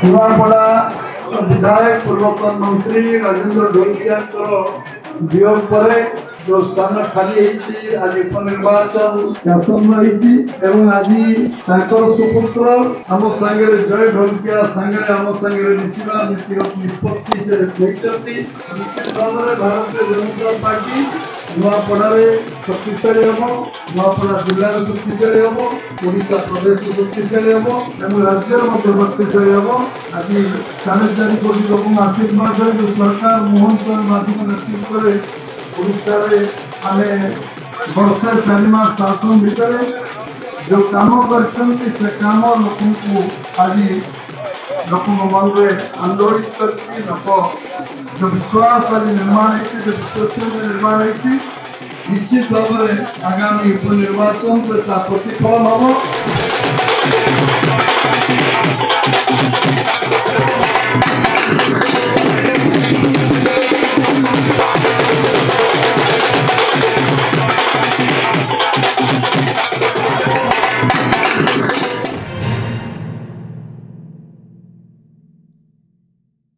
नुआपड़ा विधायक पूर्वतन मंत्री राजेंद्र ढोलकिया वियोग पर जो स्थान खाली आज उपनिर्वाचन शासन आज सुपुत्र आम सांगे जय ढोलकिया सांगे आम सांगे मिसवा नीतिगत निष्पत्ति से भारतीय जनता पार्टी नुआपड़े शक्तिशाली हम नुआपड़ा जिले शक्तिशाली हम ओडिशा प्रदेश शक्तिशाली हम एवं राज्य शक्तिशाली हम आज 4.5 कोटी लोक आशीर्वाद जो सरकार मोहन चरण माध्यम नेतृत्व में ओडिशा आम वर्षे 4 मास शासन भितर जो काम कर काम लोक आज लोक मन में आंदोलित कर जो विश्वास आज निर्माण है जो विश्वसनीय निर्माण है निश्चित भाव में आगामी उपनिर्वाचन प्रतिफलन हम।